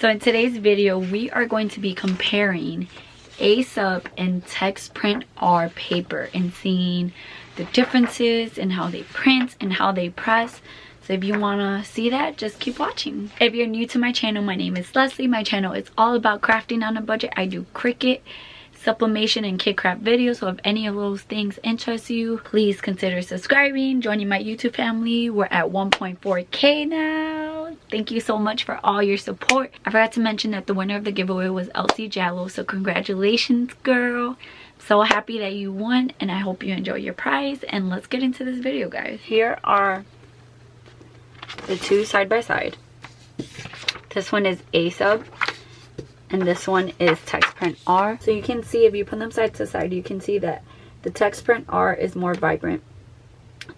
So in today's video, we are going to be comparing Asub and Texprint R paper and seeing the differences in how they print and how they press. So if you want to see that, just keep watching. If you're new to my channel, my name is Leslie. My channel is all about crafting on a budget. I do Cricut, Sublimation, and kit craft videos. So if any of those things interest you, please consider subscribing, joining my YouTube family. We're at 1.4K now. Thank you so much for all your support. I forgot to mention that the winner of the giveaway was Elsie Jallo. So congratulations, girl. So happy that you won, and I hope you enjoy your prize. And let's get into this video, guys. Here are the two side by side. This one is Asub and this one is Texprint R. So you can see, if you put them side to side, you can see that the Texprint R is more vibrant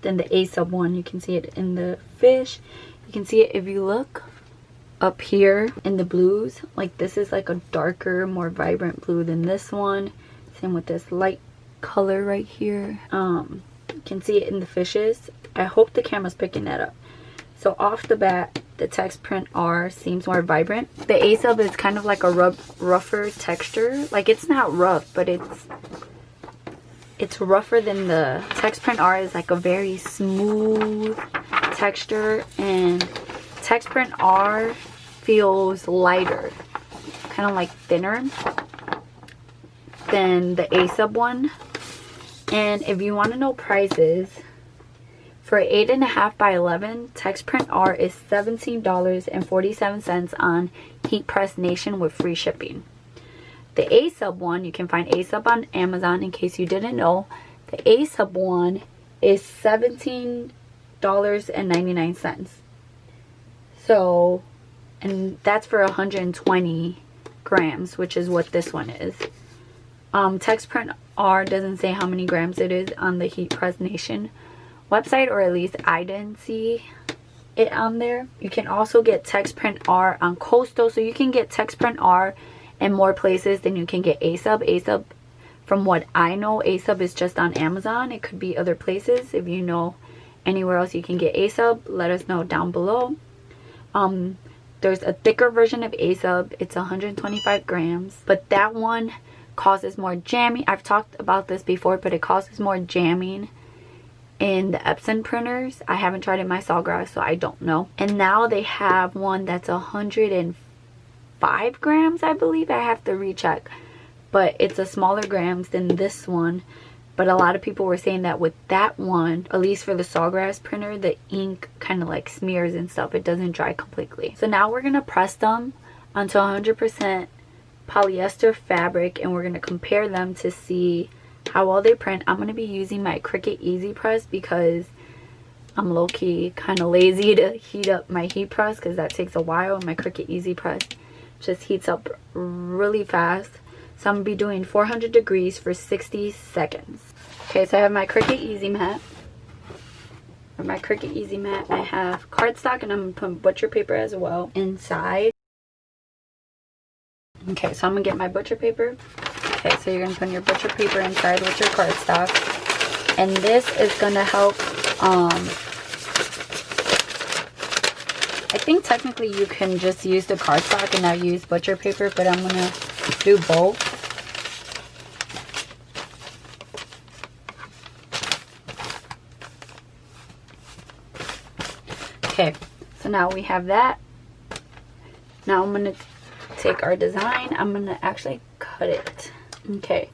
than the Asub one. You can see it in the fish. You can see it if you look up here in the blues. Like, this is like a darker, more vibrant blue than this one. Same with this light color right here. You can see it in the fishes. I hope the camera's picking that up. So off the bat, the Texprint R seems more vibrant. The Asub is kind of like a rougher texture. Like, it's not rough, but it's rougher than the Texprint R. Is like a very smooth texture, and Texprint R feels lighter, kind of like thinner than the Asub one. And if you want to know prices, for 8.5 by 11, Texprint R is $17.47 on Heat Press Nation with free shipping. The Asub one, you can find Asub on Amazon, in case you didn't know. The Asub one is $17.99. So, and that's for 120 grams, which is what this one is. Texprint R doesn't say how many grams it is on the Heat Press Nation website, or at least I didn't see it on there. You can also get Texprint R on Coastal, so you can get Texprint R in more places than you can get Asub. Asub, from what I know, Asub is just on Amazon. It could be other places. If you know anywhere else you can get Asub, let us know down below. There's a thicker version of Asub. It's 125 grams, but that one causes more jamming. I've talked about this before, but it causes more jamming in the Epson printers. I haven't tried it my Sawgrass, so I don't know. And now they have one that's 105 grams, I believe. I have to recheck, but it's a smaller grams than this one. But a lot of people were saying that with that one, at least for the Sawgrass printer, the ink kind of like smears and stuff. It doesn't dry completely. So now we're gonna press them onto 100% polyester fabric, and we're gonna compare them to see how well they print. I'm going to be using my Cricut Easy Press because I'm low-key kind of lazy to heat up my heat press, because that takes a while. My Cricut Easy Press just heats up really fast. So I'm going to be doing 400 degrees for 60 seconds. Okay, so I have my Cricut Easy Mat. For my Cricut Easy Mat, I have cardstock, and I'm going to put butcher paper as well inside. Okay, so I'm going to get my butcher paper. Okay, so you're going to put your butcher paper inside with your cardstock. And this is going to help, I think technically you can just use the cardstock and not use butcher paper, but I'm going to do both. Okay, so now we have that. Now I'm going to take our design. I'm going to actually cut it. Okay,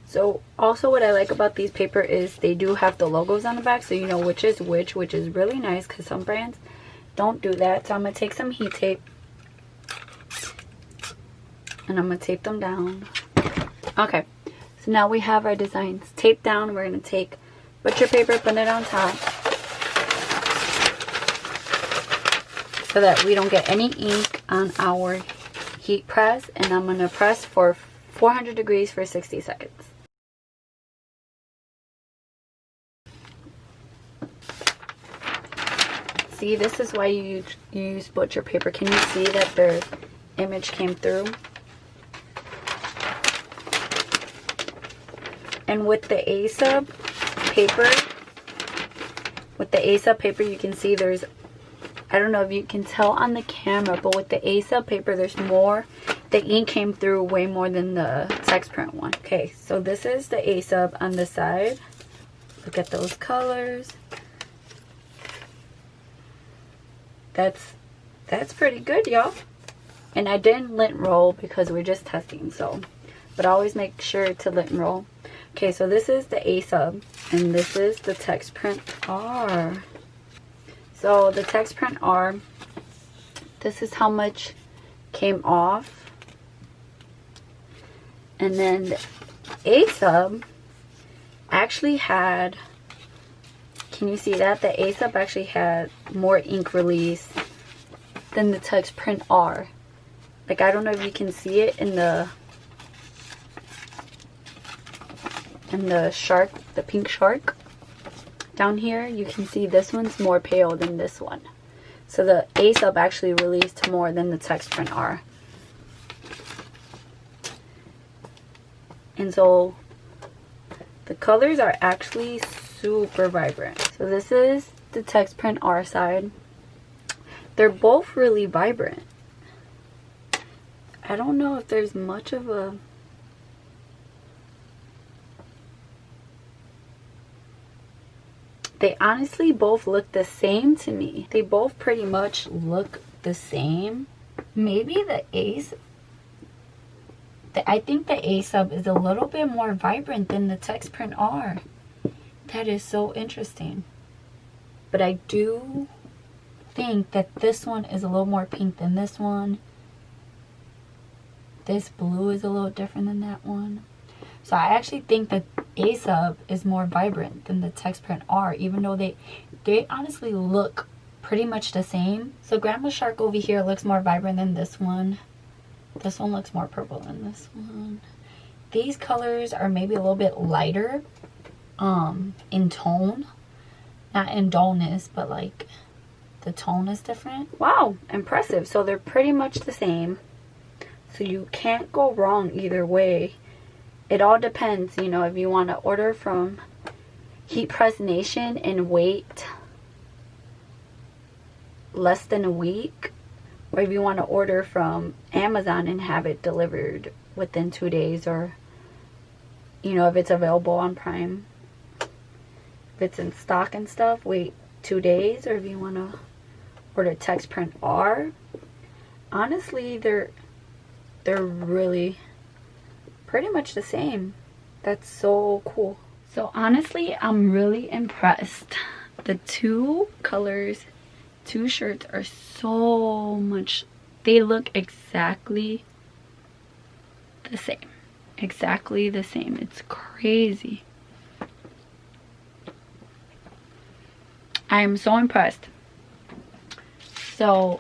so also what I like about these paper is they do have the logos on the back, so you know which is which is really nice, because some brands don't do that. So I'm going to take some heat tape and I'm going to tape them down. Okay, so now we have our designs taped down. We're going to take butcher paper, put it on top so that we don't get any ink on our heat press, and I'm going to press for 400 degrees for 60 seconds. See, this is why you use butcher paper. Can you see that the image came through? And with the Asub paper, you can see there's I don't know if you can tell on the camera, but with the Asub paper, there's more. The ink came through way more than the Texprint one. Okay, so this is the Asub on the side. Look at those colors. That's pretty good, y'all. And I didn't lint roll because we're just testing, so. But always make sure to lint roll. Okay, so this is the Asub, and this is the Texprint R. So the Texprint R, this is how much came off. And then the Asub actually had, can you see that? The Asub actually had more ink release than the Texprint R. Like, I don't know if you can see it in the shark, the pink shark. Down here, you can see this one's more pale than this one. So the Asub actually released more than the Texprint R. And so the colors are actually super vibrant. So this is the Texprint R side. They're both really vibrant. I don't know if there's much of a... They honestly both look the same to me. They both pretty much look the same. Maybe the I think the Asub is a little bit more vibrant than the Texprint R. That is so interesting. But I do think that this one is a little more pink than this one. This blue is a little different than that one. So I actually think that Asub is more vibrant than the Texprint R, even though they honestly look pretty much the same. So Grandma Shark over here looks more vibrant than this one. This one looks more purple than this one. These colors are maybe a little bit lighter in tone. Not in dullness, but like the tone is different. Wow, impressive. So they're pretty much the same. So you can't go wrong either way. It all depends, you know, if you want to order from Heat Press Nation and wait less than a week, or if you want to order from Amazon and have it delivered within 2 days, or, you know, if it's available on Prime, if it's in stock and stuff, wait 2 days, or if you want to order Texprint R. Honestly, they're really pretty much the same. That's so cool. So honestly, I'm really impressed. The two colors, two shirts are so much, they look exactly the same. Exactly the same. It's crazy. I am so impressed. So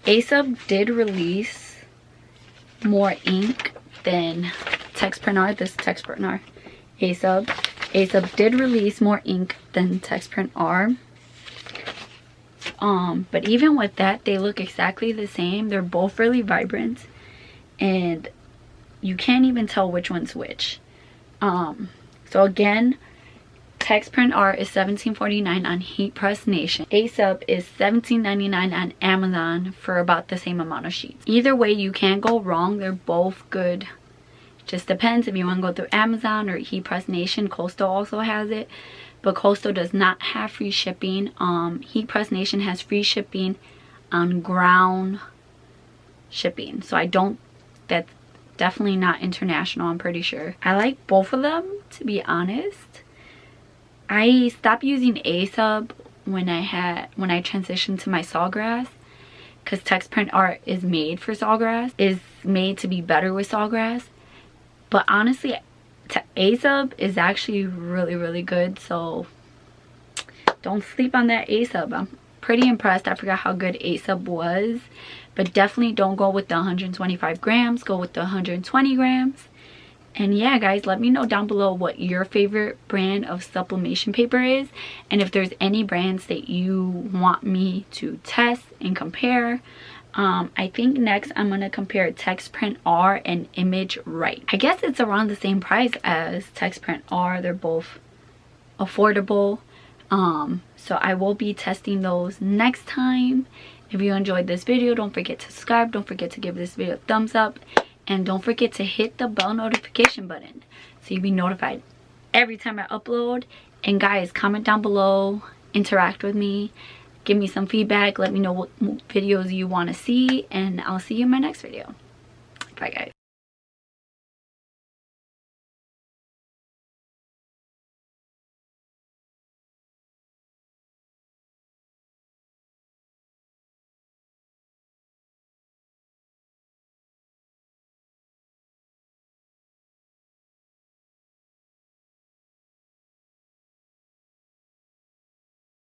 Asub did release more ink than Texprint R. This is Texprint R. Asub did release more ink than Texprint R. But even with that, they look exactly the same. They're both really vibrant, and you can't even tell which one's which. So again, Texprint R is $17.49 on Heat Press Nation. Asub is $17.99 on Amazon for about the same amount of sheets. Either way, you can't go wrong. They're both good. Just depends if you want to go through Amazon or Heat Press Nation. Coastal also has it, but Coastal does not have free shipping. Heat Press Nation has free shipping on ground shipping. So I don't, that's definitely not international, I'm pretty sure. I like both of them, to be honest. I stopped using Asub when I transitioned to my Sawgrass, because Texprint R is made for Sawgrass, is made to be better with Sawgrass. But honestly, Asub is actually really, really good. So don't sleep on that Asub. I'm pretty impressed. I forgot how good Asub was, but definitely don't go with the 125 grams. Go with the 120 grams. And yeah, guys, let me know down below what your favorite brand of sublimation paper is, and if there's any brands that you want me to test and compare. I think next I'm going to compare Texprint R and Image Right. I guess it's around the same price as Texprint R. They're both affordable. So I will be testing those next time. If you enjoyed this video, don't forget to subscribe, don't forget to give this video a thumbs up, and don't forget to hit the bell notification button so you'll be notified every time I upload. And guys, comment down below, interact with me, give me some feedback, let me know what videos you want to see, and I'll see you in my next video. Bye guys.